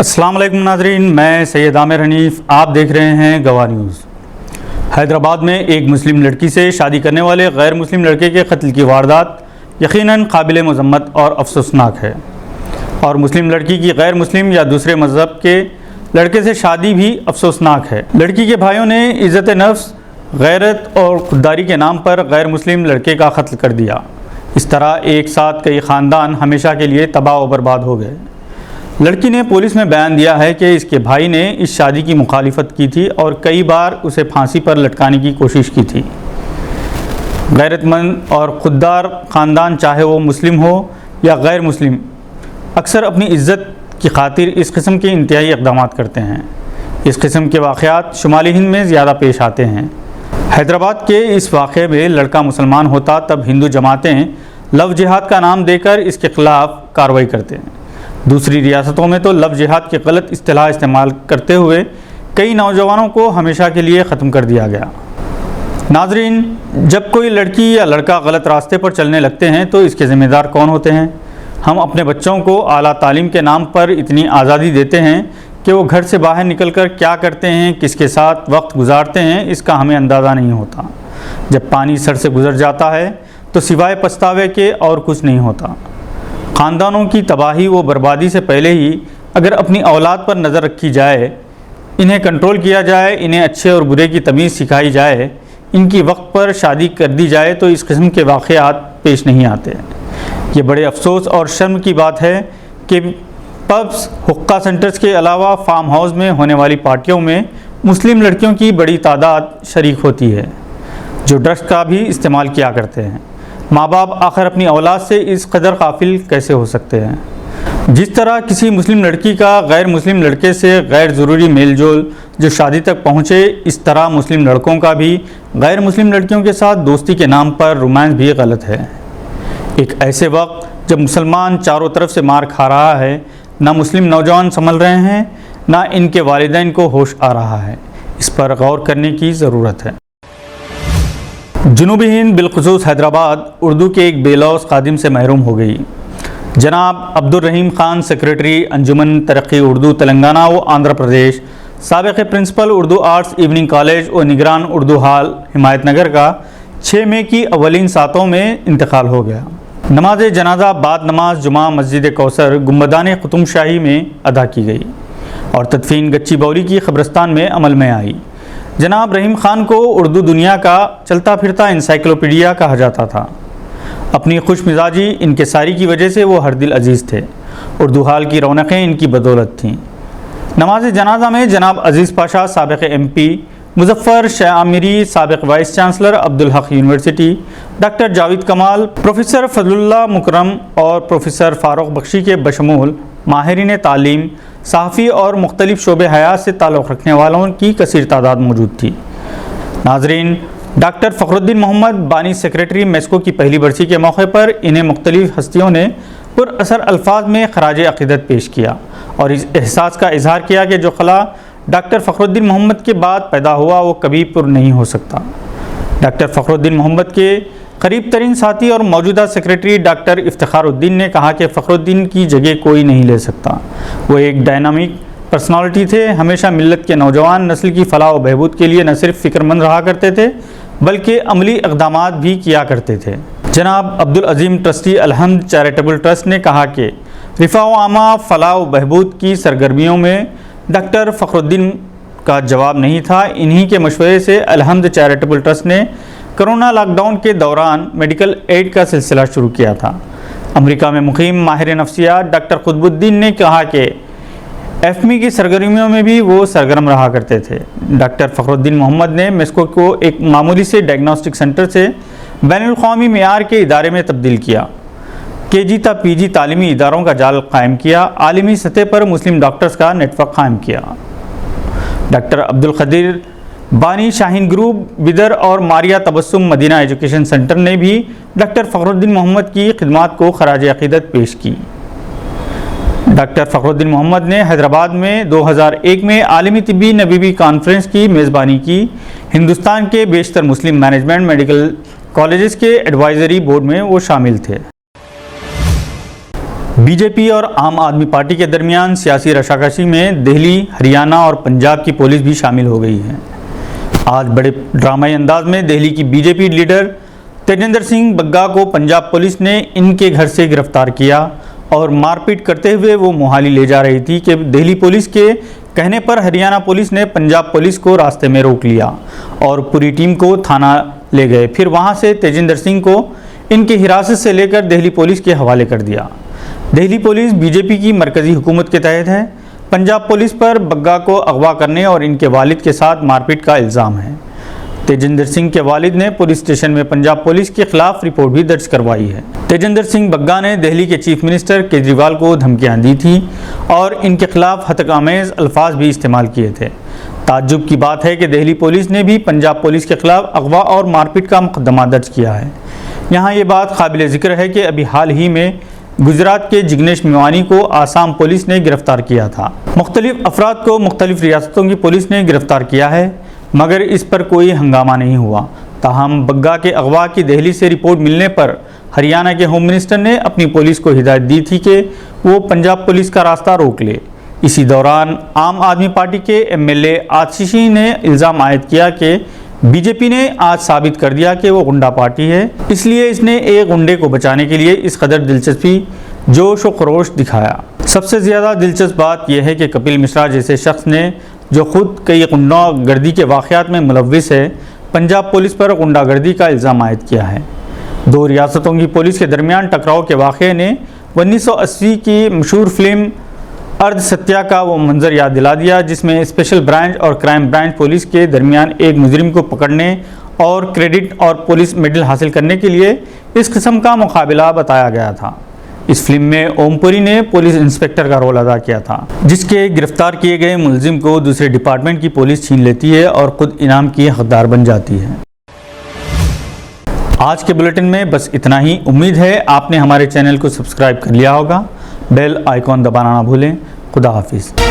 السلام علیکم ناظرین، میں سید عامر حنیف، آپ دیکھ رہے ہیں گواہ نیوز۔ حیدرآباد میں ایک مسلم لڑکی سے شادی کرنے والے غیر مسلم لڑکے کے قتل کی واردات یقیناً قابل مذمت اور افسوسناک ہے، اور مسلم لڑکی کی غیر مسلم یا دوسرے مذہب کے لڑکے سے شادی بھی افسوسناک ہے۔ لڑکی کے بھائیوں نے عزت نفس، غیرت اور خودداری کے نام پر غیر مسلم لڑکے کا قتل کر دیا۔ اس طرح ایک ساتھ کئی خاندان ہمیشہ کے لیے تباہ و برباد ہو گئے۔ لڑکی نے پولیس میں بیان دیا ہے کہ اس کے بھائی نے اس شادی کی مخالفت کی تھی اور کئی بار اسے پھانسی پر لٹکانے کی کوشش کی تھی۔ غیرت مند اور خوددار خاندان، چاہے وہ مسلم ہو یا غیر مسلم، اکثر اپنی عزت کی خاطر اس قسم کے انتہائی اقدامات کرتے ہیں۔ اس قسم کے واقعات شمالی ہند میں زیادہ پیش آتے ہیں۔ حیدرآباد کے اس واقعے میں لڑکا مسلمان ہوتا تب ہندو جماعتیں لو جہاد کا نام دے کر اس کے خلاف کارروائی کرتے ہیں۔ دوسری ریاستوں میں تو لو جہاد کی غلط اصطلاح استعمال کرتے ہوئے کئی نوجوانوں کو ہمیشہ کے لیے ختم کر دیا گیا۔ ناظرین، جب کوئی لڑکی یا لڑکا غلط راستے پر چلنے لگتے ہیں تو اس کے ذمہ دار کون ہوتے ہیں؟ ہم اپنے بچوں کو اعلیٰ تعلیم کے نام پر اتنی آزادی دیتے ہیں کہ وہ گھر سے باہر نکل کر کیا کرتے ہیں، کس کے ساتھ وقت گزارتے ہیں، اس کا ہمیں اندازہ نہیں ہوتا۔ جب پانی سر سے گزر جاتا ہے تو سوائے پچھتاوے کے اور کچھ نہیں ہوتا۔ خاندانوں کی تباہی و بربادی سے پہلے ہی اگر اپنی اولاد پر نظر رکھی جائے، انہیں کنٹرول کیا جائے، انہیں اچھے اور برے کی تمیز سکھائی جائے، ان کی وقت پر شادی کر دی جائے تو اس قسم کے واقعات پیش نہیں آتے۔ یہ بڑے افسوس اور شرم کی بات ہے کہ پبز، حقہ سینٹرز کے علاوہ فارم ہاؤس میں ہونے والی پارٹیوں میں مسلم لڑکیوں کی بڑی تعداد شریک ہوتی ہے، جو ڈرگس کا بھی استعمال کیا کرتے ہیں۔ ماں باپ آخر اپنی اولاد سے اس قدر غافل کیسے ہو سکتے ہیں؟ جس طرح کسی مسلم لڑکی کا غیر مسلم لڑکے سے غیر ضروری میل جول جو شادی تک پہنچے، اس طرح مسلم لڑکوں کا بھی غیر مسلم لڑکیوں کے ساتھ دوستی کے نام پر رومانس بھی غلط ہے۔ ایک ایسے وقت جب مسلمان چاروں طرف سے مار کھا رہا ہے، نہ مسلم نوجوان سنبھل رہے ہیں، نہ ان کے والدین کو ہوش آ رہا ہے، اس پر غور کرنے کی ضرورت ہے۔ جنوبی ہند بالخصوص حیدرآباد اردو کے ایک بے لوث خادم سے محروم ہو گئی۔ جناب عبدالرحیم خان، سیکریٹری انجمن ترقی اردو تلنگانہ و آندھرا پردیش، سابق principal Urdu arts evening college و نگران اردو ہال ہمایت نگر کا 6 مئی کی اولین ساعتوں میں انتقال ہو گیا۔ نماز جنازہ بعد نماز جمعہ مسجد کوثر گنبدان قطب شاہی میں ادا کی گئی اور تدفین گچی بولی کی قبرستان میں عمل میں آئی۔ جناب رحیم خان کو اردو دنیا کا چلتا پھرتا انسائکلوپیڈیا کہا جاتا تھا۔ اپنی خوش مزاجی، انکساری کی وجہ سے وہ ہر دل عزیز تھے۔ اردو حال کی رونقیں ان کی بدولت تھیں۔ نماز جنازہ میں جناب عزیز پاشا، سابق MP، مظفر شاہ عامری، سابق vice chancellor Abdul Haq university, doctor Javed Kamal, professor Fazal Ullah مکرم اور پروفیسر فاروق بخشی کے بشمول ماہرین تعلیم، صحافی اور مختلف شعبے حیات سے تعلق رکھنے والوں کی کثیر تعداد موجود تھی۔ ناظرین، ڈاکٹر فخر الدین محمد، بانی سیکریٹری میسکو کی پہلی برسی کے موقع پر انہیں مختلف ہستیوں نے پر اثر الفاظ میں خراج عقیدت پیش کیا اور اس احساس کا اظہار کیا کہ جو خلا ڈاکٹر فخر الدین محمد کے بعد پیدا ہوا وہ کبھی پر نہیں ہو سکتا۔ ڈاکٹر فخر الدین محمد کے قریب ترین ساتھی اور موجودہ سیکریٹری ڈاکٹر افتخار الدین نے کہا کہ فخر الدین کی جگہ کوئی نہیں لے سکتا۔ وہ ایک ڈائنامک پرسنالٹی تھے، ہمیشہ ملت کے نوجوان نسل کی فلاح و بہبود کے لیے نہ صرف فکر مند رہا کرتے تھے بلکہ عملی اقدامات بھی کیا کرتے تھے۔ جناب عبدالعظیم ٹرسٹی الحمد چیریٹیبل ٹرسٹ نے کہا کہ رفاع و عامہ، فلاح و بہبود کی سرگرمیوں میں ڈاکٹر فخر الدین کا جواب نہیں تھا۔ انہی کے مشورے سے الحمد چیریٹیبل ٹرسٹ نے کرونا لاک ڈاؤن کے دوران میڈیکل ایڈ کا سلسلہ شروع کیا تھا۔ امریکہ میں مقیم ماہر نفسیات ڈاکٹر قطب الدین نے کہا کہ ایفمی کی سرگرمیوں میں بھی وہ سرگرم رہا کرتے تھے۔ ڈاکٹر فخر الدین محمد نے میسکو کو ایک معمولی سے ڈائگنوسٹک سینٹر سے بین الاقوامی معیار کے ادارے میں تبدیل کیا، KG تا PG تعلیمی اداروں کا جال قائم کیا، عالمی سطح پر مسلم ڈاکٹرز کا نیٹ ورک قائم کیا۔ ڈاکٹر عبدالقدیر بانی شاہین گروپ، بدر اور ماریا تبسم مدینہ ایجوکیشن سینٹر نے بھی ڈاکٹر فخر الدین محمد کی خدمات کو خراج عقیدت پیش کی۔ ڈاکٹر فخر الدین محمد نے حیدرآباد میں 2001 میں عالمی طبی نبوی کانفرنس کی میزبانی کی۔ ہندوستان کے بیشتر مسلم مینجمنٹ میڈیکل کالجز کے ایڈوائزری بورڈ میں وہ شامل تھے۔ بی جے پی اور عام آدمی پارٹی کے درمیان سیاسی رشاکشی میں دہلی، ہریانہ اور پنجاب کی پولیس بھی شامل ہو گئی ہے۔ آج بڑے ڈرامائی انداز میں دہلی کی B J P leader Tejinder Singh Bagga کو پنجاب پولیس نے ان کے گھر سے گرفتار کیا اور مار پیٹ کرتے ہوئے وہ موہالی لے جا رہی تھی کہ دہلی پولیس کے کہنے پر ہریانہ پولیس نے پنجاب پولیس کو راستے میں روک لیا اور پوری ٹیم کو تھانہ لے گئے۔ پھر وہاں سے تیجندر سنگھ کو ان کی حراست سے لے کر دہلی پولیس کے حوالے کر دیا۔ دہلی پولیس بی جے پی کی مرکزی حکومت کے تحت ہے۔ پنجاب پولیس پر بگا کو اغوا کرنے اور ان کے والد کے ساتھ مار پیٹ کا الزام ہے۔ تیجندر سنگھ کے والد نے پولیس اسٹیشن میں پنجاب پولیس کے خلاف رپورٹ بھی درج کروائی ہے۔ تیجندر سنگھ بگا نے دہلی کے چیف منسٹر کیجریوال کو دھمکیاں دی تھیں اور ان کے خلاف ہتک آمیز الفاظ بھی استعمال کیے تھے۔ تعجب کی بات ہے کہ دہلی پولیس نے بھی پنجاب پولیس کے خلاف اغوا اور مار پیٹ کا مقدمہ درج کیا ہے۔ یہاں یہ بات قابل ذکر ہے کہ ابھی حال ہی میں گجرات کے جگنیش میوانی کو آسام پولیس نے گرفتار کیا تھا۔ مختلف افراد کو مختلف ریاستوں کی پولیس نے گرفتار کیا ہے مگر اس پر کوئی ہنگامہ نہیں ہوا۔ تاہم بگا کے اغوا کی دہلی سے رپورٹ ملنے پر ہریانہ کے ہوم منسٹر نے اپنی پولیس کو ہدایت دی تھی کہ وہ پنجاب پولیس کا راستہ روک لے۔ اسی دوران عام آدمی پارٹی کے ایم ایل اے آتشی نے الزام عائد کیا کہ بی جے پی نے آج ثابت کر دیا کہ وہ غنڈہ پارٹی ہے، اس لیے اس نے ایک غنڈے کو بچانے کے لیے اس قدر دلچسپی، جوش و خروش دکھایا۔ سب سے زیادہ دلچسپ بات یہ ہے کہ کپل مشرا جیسے شخص نے جو خود کئی غنڈہ گردی کے واقعات میں ملوث ہے، پنجاب پولیس پر غنڈہ گردی کا الزام عائد کیا ہے۔ دو ریاستوں کی پولیس کے درمیان ٹکراؤ کے واقعے نے 1980 کی مشہور فلم ارد ستیا کا وہ منظر یاد دلا دیا جس میں اسپیشل برانچ اور کرائم برانچ پولیس کے درمیان ایک مجرم کو پکڑنے اور کریڈٹ اور پولیس میڈل حاصل کرنے کے لیے اس قسم کا مقابلہ بتایا گیا تھا۔ اس فلم میں اوم پوری نے پولیس انسپکٹر کا رول ادا کیا تھا جس کے گرفتار کیے گئے ملزم کو دوسرے ڈپارٹمنٹ کی پولیس چھین لیتی ہے اور خود انعام کی حقدار بن جاتی ہے۔ آج کے بلیٹن میں بس اتنا ہی۔ امید ہے آپ نے ہمارے چینل کو سبسکرائب کر لیا ہوگا۔ بیل آئیکن دبانا نہ بھولیں۔ خدا حافظ۔